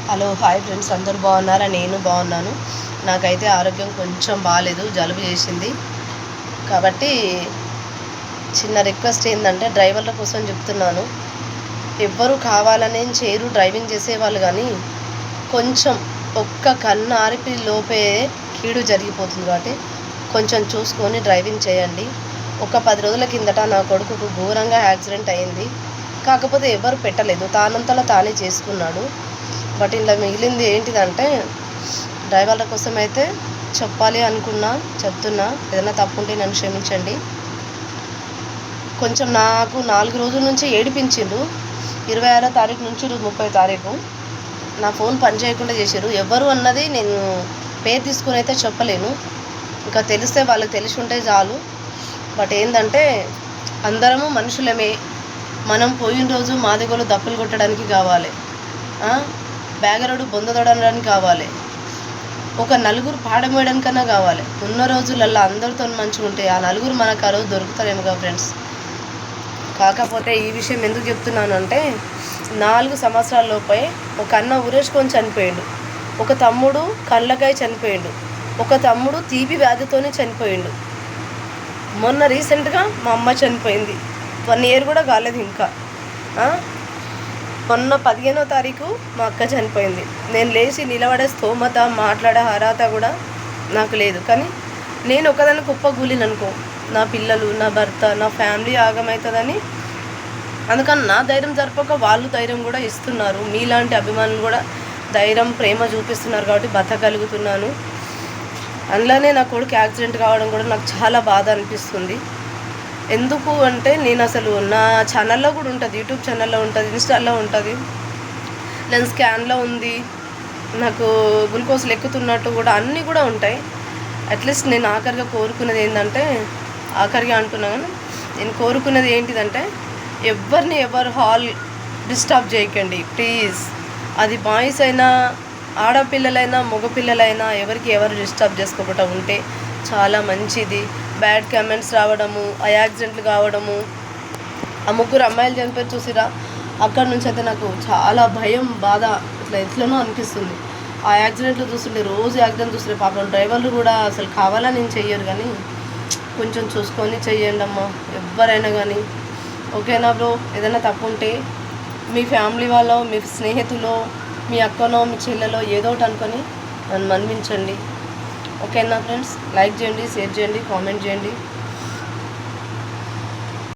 Hello hi friends, అందరూ బాగున్నారా? నేను బాగున్నాను. నాకైతే ఆరోగ్యం కొంచెం బాగాలేదు, జలుబు చేసింది. కాబట్టి చిన్న రిక్వెస్ట్ ఏంటంటే డ్రైవర్ల కోసం చెప్తున్నాను. ఎవ్వరూ కావాలని చేయరు డ్రైవింగ్ చేసేవాళ్ళు, కానీ కొంచెం ఒక్క కన్ను ఆరిపి లోపే కీడు జరిగిపోతుంది. కాబట్టి కొంచెం చూసుకొని డ్రైవింగ్ చేయండి. ఒక 10 రోజుల కిందట నా కొడుకుకు ఘోరంగా యాక్సిడెంట్ అయింది. కాకపోతే ఎవరు పెట్టలేదు, తానంతలో తానే చేసుకున్నాడు. బట్ ఇలా మిగిలింది ఏంటిదంటే డ్రైవర్ల కోసం అయితే చెప్పాలి అనుకున్నా, చెప్తున్నా. ఏదైనా తప్పుంటే నన్ను క్షమించండి. కొంచెం నాకు 4 రోజుల నుంచి ఏడిపించిండ్రు. 26వ తారీఖు నుంచి 30వ తారీఖు నా ఫోన్ పని చేయకుండా చేశారు. ఎవరు అన్నది నేను పేరు తీసుకుని అయితే చెప్పలేను. ఇంకా తెలిస్తే వాళ్ళకి తెలిసి ఉంటే చాలు. బట్ ఏంటంటే అందరము మనుషులమే. మనం పోయిన రోజు మాదిగోలు దప్పులు కొట్టడానికి కావాలి, బ్యాగరుడు బొందదొడడానికి కావాలి, ఒక నలుగురు పాడమేయడానికన్నా కావాలి. ఉన్న రోజులల్లో అందరితో మంచిగా ఉంటే ఆ నలుగురు మనకు ఆ రోజు దొరుకుతారేమోగా ఫ్రెండ్స్. కాకపోతే ఈ విషయం ఎందుకు చెప్తున్నాను అంటే 4 సంవత్సరాల లోపే ఒక అన్న ఉరేసుకొని చనిపోయాడు, ఒక తమ్ముడు కళ్ళకాయ చనిపోయాడు, ఒక తమ్ముడు తీపి వ్యాధితోనే చనిపోయాడు. మొన్న రీసెంట్గా మా అమ్మ చనిపోయింది. 1 year కూడా కాలేదు ఇంకా. మొన్న 15వ తారీఖు మా అక్క చనిపోయింది. నేను లేచి నిలబడే స్తోమత, మాట్లాడే అర్హత కూడా నాకు లేదు. కానీ నేను ఒకదాన్ని కుప్పగూలిని అనుకో, నా పిల్లలు, నా భర్త, నా ఫ్యామిలీ ఆగమవుతుందని. అందుకని నా ధైర్యం జరపక వాళ్ళు ధైర్యం కూడా ఇస్తున్నారు. మీలాంటి అభిమానులు కూడా ధైర్యం, ప్రేమ చూపిస్తున్నారు కాబట్టి బతకగలుగుతున్నాను. అందులోనే నా కొడుకు యాక్సిడెంట్ కావడం కూడా నాకు చాలా బాధ అనిపిస్తుంది. ఎందుకు అంటే నేను అసలు నా ఛానల్లో కూడా ఉంటుంది, యూట్యూబ్ ఛానల్లో ఉంటుంది, ఇన్స్టాల్లో ఉంటుంది, నేను స్కాన్లో ఉంది, నాకు గ్లూకోజ్లు ఎక్కుతున్నట్టు కూడా అన్నీ కూడా ఉంటాయి. అట్లీస్ట్ నేను ఆఖరిగా కోరుకున్నది ఏంటంటే, ఆఖరిగా అంటున్నా కానీ నేను కోరుకున్నది ఏంటిదంటే ఎవరు హాల్ డిస్టర్బ్ చేయకండి ప్లీజ్. అది బాయ్స్ అయినా, ఆడపిల్లలైనా, మగపిల్లలైనా ఎవరు డిస్టర్బ్ చేసుకోకుండా ఉంటే చాలా మంచిది. బ్యాడ్ కామెంట్స్ రావడము, ఆ యాక్సిడెంట్లు కావడము, ఆ 3 అమ్మాయిలు చనిపోయి చూసిరా, అక్కడి నుంచి అయితే నాకు చాలా భయం, బాధ, ఇట్లా ఎట్లనో అనిపిస్తుంది. ఆ యాక్సిడెంట్లు చూస్తుంటే, రోజు యాక్సిడెంట్ చూస్తుంటే పాపం డ్రైవర్లు కూడా అసలు కావాలని నేను చెయ్యరు, కానీ కొంచెం చూసుకొని చెయ్యండి అమ్మా ఎవరైనా కానీ. ఓకేనా బ్రో? ఏదైనా తప్పు ఉంటే మీ ఫ్యామిలీ వాళ్ళో, మీ స్నేహితులో, మీ అక్కనో, మీ చెల్లెలో ఏదో ఒకటి అనుకొని నన్ను మన్నించండి. ఓకేనా ఫ్రెండ్స్? లైక్ చేయండి, షేర్ చేయండి, కామెంట్ చేయండి.